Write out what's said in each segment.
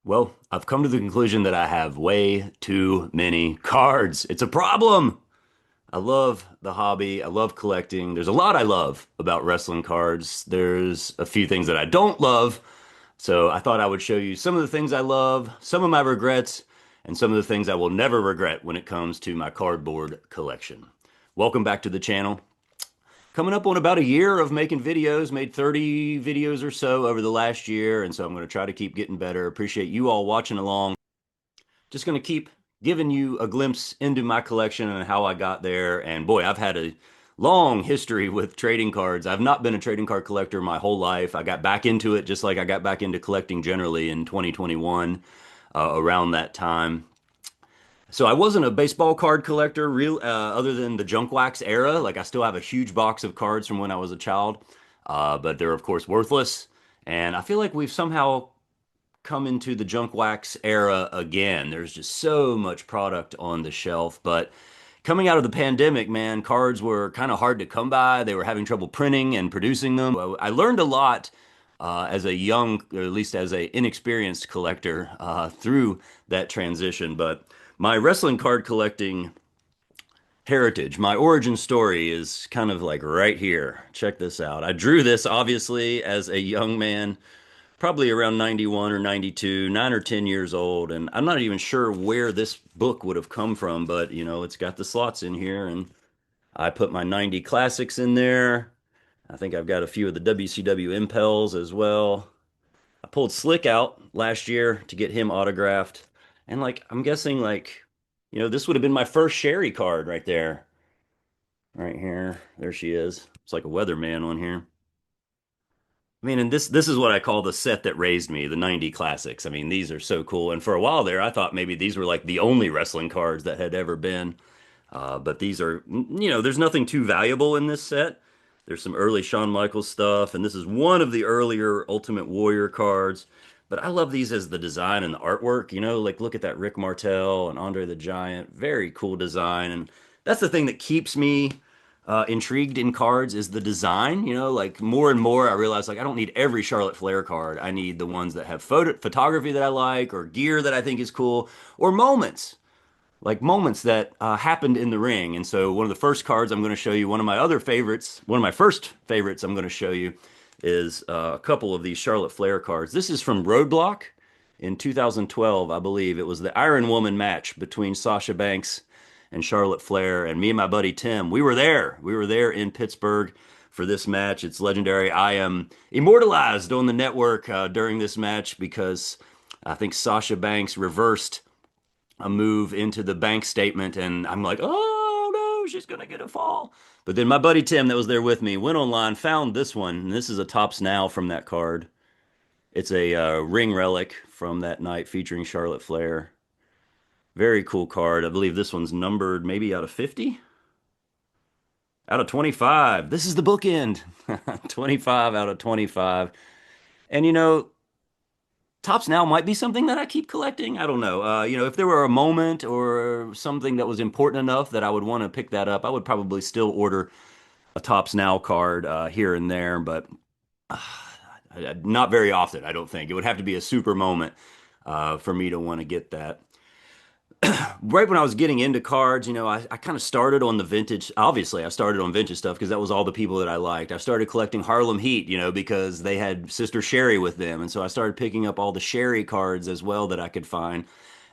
Well, I've come to the conclusion that I have way too many cards. It's a problem. I love the hobby. I love collecting. There's a lot I love about wrestling cards. There's a few things that I don't love. So I thought I would show you some of the things I love, some of my regrets, and some of the things I will never regret when it comes to my cardboard collection. Welcome back to the channel. Coming up on about a year of making videos, made 30 videos or so over the last year, and so I'm going to try to keep getting better. Appreciate you all watching along. Just going to keep giving you a glimpse into my collection and how I got there. And boy, I've had a long history with trading cards. I've not been a trading card collector my whole life. I got back into it just like I got back into collecting generally in 2021, around that time. So I wasn't a baseball card collector, other than the junk wax era. Like I still have a huge box of cards from when I was a child, but they're of course worthless. And I feel like we've somehow come into the junk wax era again. There's just so much product on the shelf. But coming out of the pandemic, man, cards were kind of hard to come by. They were having trouble printing and producing them. I learned a lot as a young, or at least as a inexperienced collector through that transition. But my wrestling card collecting heritage, my origin story is kind of like right here. Check this out. I drew this obviously as a young man, probably around 91 or 92, 9 or 10 years old. And I'm not even sure where this book would have come from, but it's got the slots in here. And I put my 90 classics in there. I think I've got a few of the WCW Impels as well. I pulled Slick out last year to get him autographed. And like, I'm guessing this would have been my first Sherry card right there. Right here. There she is. It's like a weatherman on here. I mean, and this is what I call the set that raised me, the 90 classics. I mean, these are so cool. And for a while there, I thought maybe these were like the only wrestling cards that had ever been. But these are, there's nothing too valuable in this set. There's some early Shawn Michaels stuff, and this is one of the earlier Ultimate Warrior cards. But I love these as the design and the artwork. Like look at that Rick Martel and Andre the Giant. Very cool design. And that's the thing that keeps me intrigued in cards is the design. Like more and more I realize like I don't need every Charlotte Flair card. I need the ones that have photography that I like or gear that I think is cool or moments like moments that happened in the ring. And so one of the first cards I'm going to show you, one of my other favorites, one of my first favorites I'm going to show you is a couple of these Charlotte Flair cards. This is from Roadblock in 2012, I believe. It was the Iron Woman match between Sasha Banks and Charlotte Flair. And me and my buddy Tim, we were there. We were there in Pittsburgh for this match. It's legendary. I am immortalized on the network during this match because I think Sasha Banks reversed a move into the bank statement, and I'm like, oh no, she's gonna get a fall. But then my buddy Tim, that was there with me, went online, found this one, and this is a Tops Now from that card. It's a ring relic from that night featuring Charlotte Flair. Very cool card. I believe this one's numbered maybe out of 50, out of 25. This is the bookend. 25 out of 25. And Tops Now might be something that I keep collecting. I don't know. If there were a moment or something that was important enough that I would want to pick that up, I would probably still order a Tops Now card here and there, but uh, not very often, I don't think. It would have to be a super moment for me to want to get that. Right when I was getting into cards, I kind of started on the vintage. Obviously, I started on vintage stuff because that was all the people that I liked. I started collecting Harlem Heat, because they had Sister Sherry with them. And so I started picking up all the Sherry cards as well that I could find.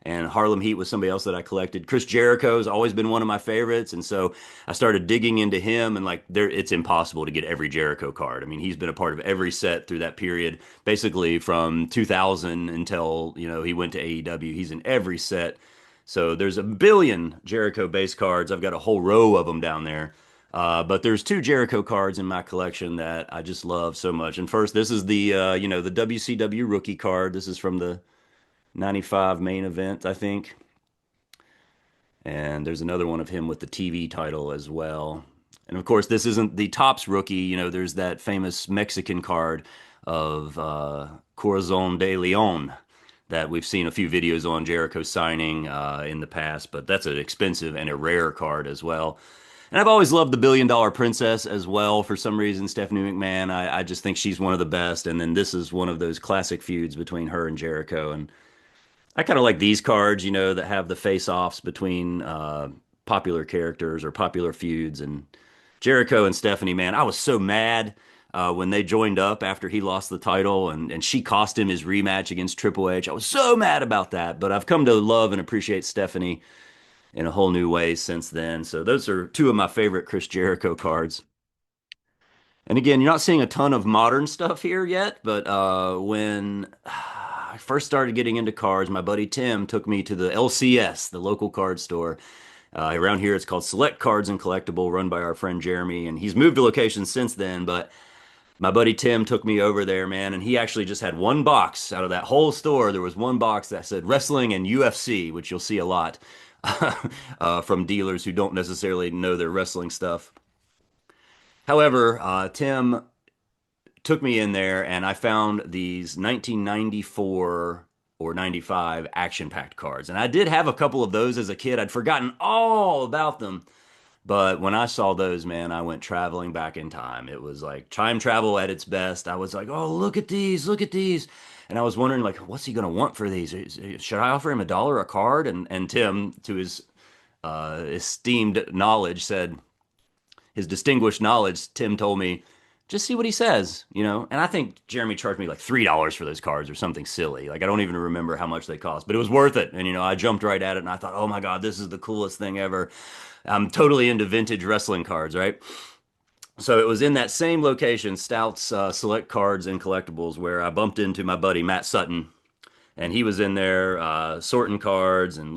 And Harlem Heat was somebody else that I collected. Chris Jericho's always been one of my favorites. And so I started digging into him and it's impossible to get every Jericho card. I mean, he's been a part of every set through that period, basically from 2000 until, he went to AEW. He's in every set. So there's a billion Jericho base cards. I've got a whole row of them down there. But there's two Jericho cards in my collection that I just love so much. And first, this is the WCW rookie card. This is from the 95 main event, I think. And there's another one of him with the TV title as well. And of course, this isn't the Topps rookie. There's that famous Mexican card of Corazon de Leon that we've seen a few videos on Jericho signing in the past, but that's an expensive and a rare card as well. And I've always loved the Billion Dollar Princess as well. For some reason, Stephanie McMahon, I just think she's one of the best. And then this is one of those classic feuds between her and Jericho. And I kind of like these cards, that have the face-offs between popular characters or popular feuds. And Jericho and Stephanie, man, I was so mad when they joined up after he lost the title and she cost him his rematch against Triple H. I was so mad about that, but I've come to love and appreciate Stephanie in a whole new way since then. So those are two of my favorite Chris Jericho cards. And again, you're not seeing a ton of modern stuff here yet, but when I first started getting into cards, my buddy Tim took me to the LCS, the local card store. Around here, it's called Select Cards and Collectible, run by our friend Jeremy, and he's moved to locations since then. But my buddy Tim took me over there, man, and he actually just had one box out of that whole store. There was one box that said wrestling and UFC, which you'll see a lot from dealers who don't necessarily know their wrestling stuff. However, Tim took me in there and I found these 1994 or 95 action-packed cards. And I did have a couple of those as a kid. I'd forgotten all about them. But when I saw those, man, I went traveling back in time. It was like time travel at its best. I was like, "Oh, look at these, look at these." And I was wondering like, what's he going to want for these? Should I offer him $1 a card? And Tim, to his esteemed knowledge, said, his distinguished knowledge, Tim told me, just see what he says. And I think Jeremy charged me like $3 for those cards or something silly. Like I don't even remember how much they cost, but it was worth it. And I jumped right at it and I thought, oh my God, this is the coolest thing ever. I'm totally into vintage wrestling cards, right? So it was in that same location, Stout's Select Cards and Collectibles, where I bumped into my buddy Matt Sutton, and he was in there sorting cards and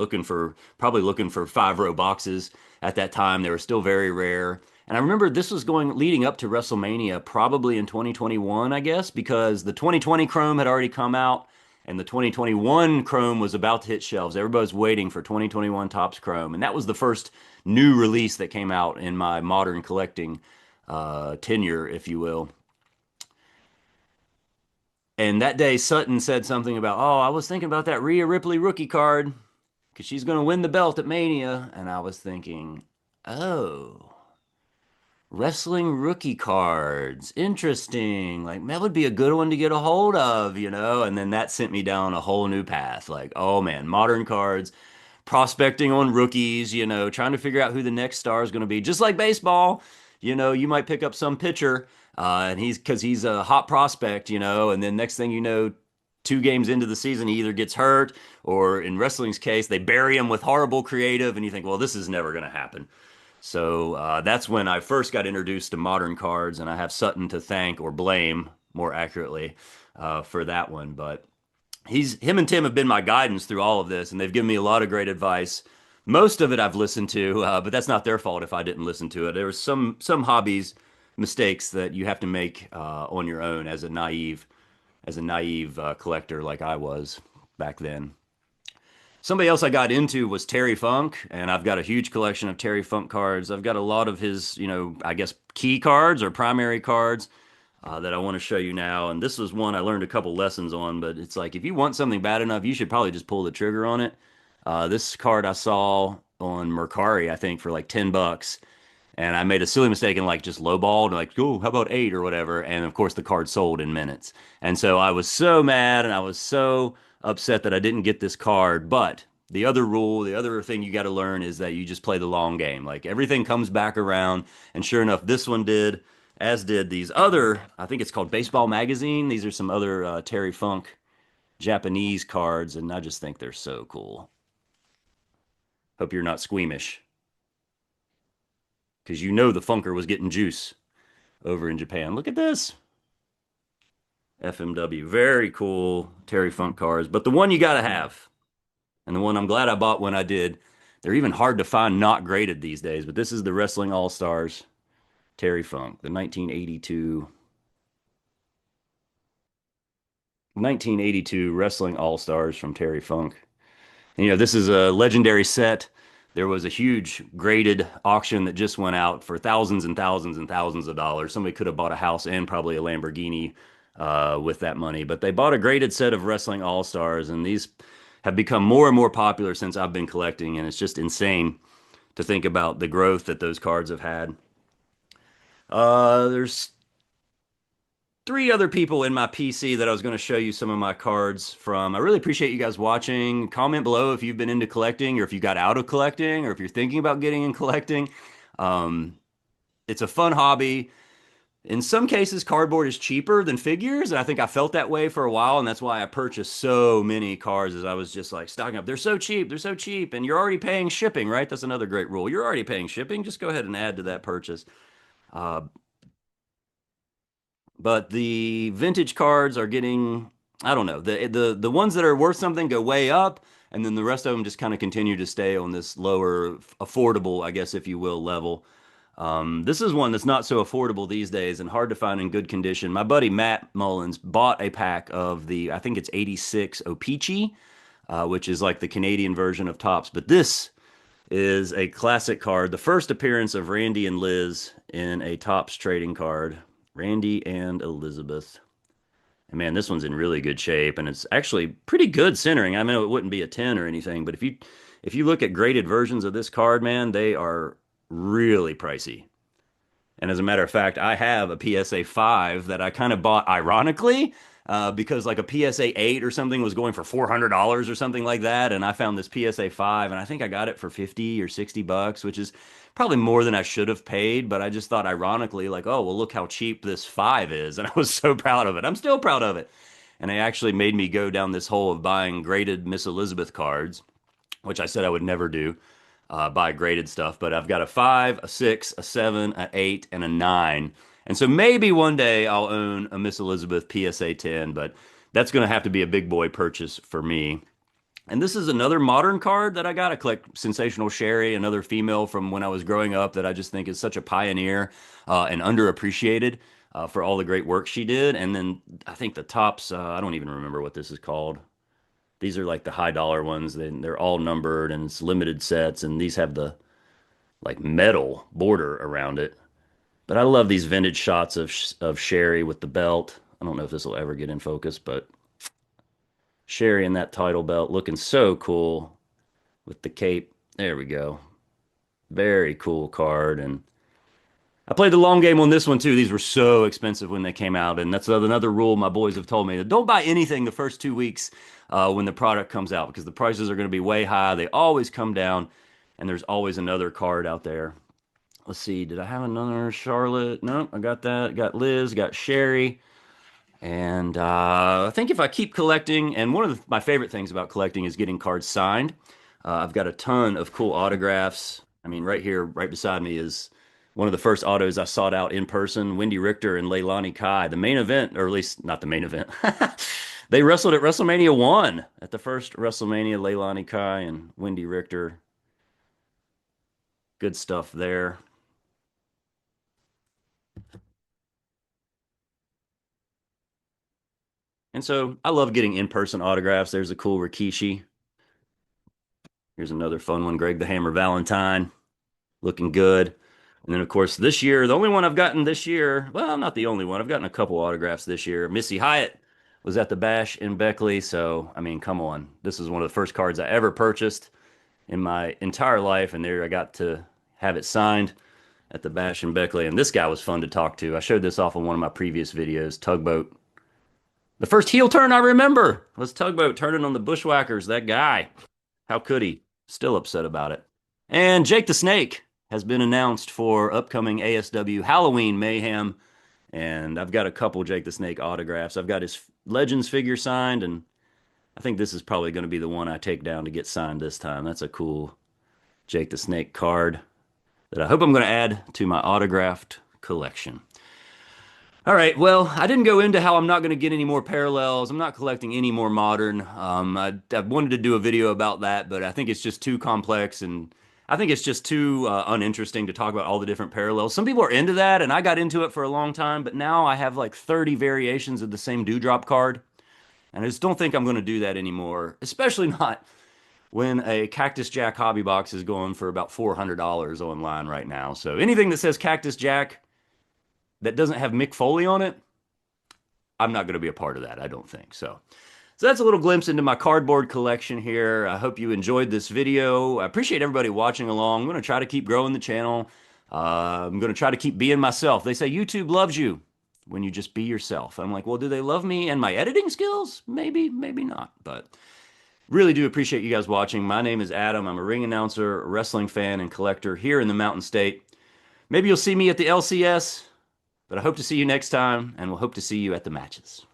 probably looking for 5 row boxes at that time. They were still very rare. And I remember this was going leading up to WrestleMania, probably in 2021, I guess, because the 2020 Chrome had already come out and the 2021 Chrome was about to hit shelves. Everybody's waiting for 2021 Topps Chrome. And that was the first new release that came out in my modern collecting tenure, if you will. And that day, Sutton said something about, oh, I was thinking about that Rhea Ripley rookie card because she's going to win the belt at Mania. And I was thinking, oh, wrestling rookie cards. Interesting. Like, that would be a good one to get a hold of. And then that sent me down a whole new path. Like, oh man, modern cards, prospecting on rookies, trying to figure out who the next star is going to be. Just like baseball, you might pick up some pitcher, and because he's a hot prospect, and then next thing you know, 2 games into the season, he either gets hurt or in wrestling's case, they bury him with horrible creative, and you think, well, this is never going to happen. So that's when I first got introduced to modern cards, and I have Sutton to thank or blame, more accurately, for that one. But him and Tim have been my guidance through all of this, and they've given me a lot of great advice. Most of it I've listened to, but that's not their fault if I didn't listen to it. There was some hobbies mistakes that you have to make on your own as a naive collector like I was back then. Somebody else I got into was Terry Funk, and I've got a huge collection of Terry Funk cards. I've got a lot of his, I guess key cards or primary cards that I want to show you now. And this was one I learned a couple lessons on, but it's like if you want something bad enough, you should probably just pull the trigger on it. This card I saw on Mercari, I think, for like $10. And I made a silly mistake and like just lowballed, like, oh, how about 8 or whatever? And of course, the card sold in minutes. And so I was so mad and I was so upset that I didn't get this card. But the other rule, the other thing you got to learn is that you just play the long game. Like everything comes back around. And sure enough, this one did, as did these other, I think it's called Baseball Magazine. These are some other Terry Funk Japanese cards. And I just think they're so cool. Hope you're not squeamish because the Funker was getting juice over in Japan. Look at this. FMW. Very cool Terry Funk cards. But the one you got to have, and the one I'm glad I bought when I did, they're even hard to find not graded these days, but this is the Wrestling All-Stars Terry Funk, the 1982 Wrestling All-Stars from Terry Funk. And, this is a legendary set. There was a huge graded auction that just went out for thousands and thousands and thousands of dollars. Somebody could have bought a house and probably a Lamborghini with that money. But they bought a graded set of Wrestling All-Stars, and these have become more and more popular since I've been collecting. And it's just insane to think about the growth that those cards have had. There's three other people in my PC that I was going to show you some of my cards from. I really appreciate you guys watching. Comment below if you've been into collecting or if you got out of collecting or if you're thinking about getting in collecting. Um, it's a fun hobby. In some cases, cardboard is cheaper than figures, and I think I felt that way for a while, and that's why I purchased so many cards as I was just like stocking up. They're so cheap, and you're already paying shipping, right? That's another great rule. You're already paying shipping. Just go ahead and add to that purchase. Uh, but the vintage cards are getting, I don't know, the ones that are worth something go way up, and then the rest of them just kind of continue to stay on this lower, affordable, I guess, if you will, level. This is one that's not so affordable these days and hard to find in good condition. My buddy Matt Mullins bought a pack of the, I think it's 86 O-Pee-Chee, which is like the Canadian version of Topps. But this is a classic card, the first appearance of Randy and Liz in a Topps trading card. Randy and Elizabeth. And man, this one's in really good shape, and it's actually pretty good centering. I mean, it wouldn't be a 10 or anything, but if you look at graded versions of this card, man, they are really pricey. And as a matter of fact, I have a PSA 5 that I kind of bought ironically because like a PSA 8 or something was going for $400 or something like that. And I found this PSA 5 and I think I got it for 50 or 60 bucks, which is probably more than I should have paid. But I just thought ironically, like, oh, well, look how cheap this 5 is. And I was so proud of it. I'm still proud of it. And it actually made me go down this hole of buying graded Miss Elizabeth cards, which I said I would never do, buy graded stuff, but I've got a 5, a 6, a 7, an 8, and a 9. And so maybe one day I'll own a Miss Elizabeth PSA 10, but that's going to have to be a big boy purchase for me. And this is another modern card that I got. I collect Sensational Sherry, another female from when I was growing up that I just think is such a pioneer and underappreciated for all the great work she did. And then I think the Topps, I don't even remember what this is called. These are like the high dollar ones. They're all numbered and it's limited sets, and these have the like metal border around it. But I love these vintage shots of Sherry with the belt. I don't know if this will ever get in focus, but Sherry in that title belt looking so cool with the cape. There we go. Very cool card. And I played the long game on this one too. These were so expensive when they came out, and that's another rule my boys have told me: don't buy anything the first 2 weeks when the product comes out because the prices are going to be way high. They always come down, and there's always another card out there. Let's see, did I have another Charlotte? No, I got that. Got Liz, got Sherry, and I think if I keep collecting, and one of my favorite things about collecting is getting cards signed. I've got a ton of cool autographs. I mean, right here, right beside me is one of the first autos I sought out in person, Wendy Richter and Leilani Kai. The main event, or at least not the main event. They wrestled at WrestleMania 1 at the first WrestleMania, Leilani Kai and Wendy Richter. Good stuff there. And so I love getting in-person autographs. There's a cool Rikishi. Here's another fun one, Greg the Hammer Valentine, looking good. And then, of course, this year, the only one I've gotten this year, well, not the only one. I've gotten a couple autographs this year. Missy Hyatt was at the Bash in Beckley. So, I mean, come on. This is one of the first cards I ever purchased in my entire life. And there I got to have it signed at the Bash in Beckley. And this guy was fun to talk to. I showed this off in one of my previous videos, Tugboat. The first heel turn I remember was Tugboat turning on the Bushwhackers. That guy. How could he? Still upset about it. And Jake the Snake has been announced for upcoming ASW Halloween Mayhem. And I've got a couple Jake the Snake autographs. I've got his Legends figure signed, and I think this is probably going to be the one I take down to get signed this time. That's a cool Jake the Snake card that I hope I'm going to add to my autographed collection. All right, well, I didn't go into how I'm not going to get any more parallels. I'm not collecting any more modern. I wanted to do a video about that, but I think it's just too complex, and I think it's just too uninteresting to talk about all the different parallels. Some people are into that, and I got into it for a long time, but now I have like 30 variations of the same Dewdrop card, and I just don't think I'm going to do that anymore, especially not when a Cactus Jack hobby box is going for about $400 online right now. So anything that says Cactus Jack that doesn't have Mick Foley on it, I'm not going to be a part of that, I don't think. So that's a little glimpse into my cardboard collection here. I hope you enjoyed this video. I appreciate everybody watching along. I'm going to try to keep growing the channel. I'm going to try to keep being myself. They say YouTube loves you when you just be yourself. I'm like, well, do they love me and my editing skills? Maybe, maybe not. But really do appreciate you guys watching. My name is Adam. I'm a ring announcer, a wrestling fan, and collector here in the Mountain State. Maybe you'll see me at the LCS, but I hope to see you next time, and we'll hope to see you at the matches.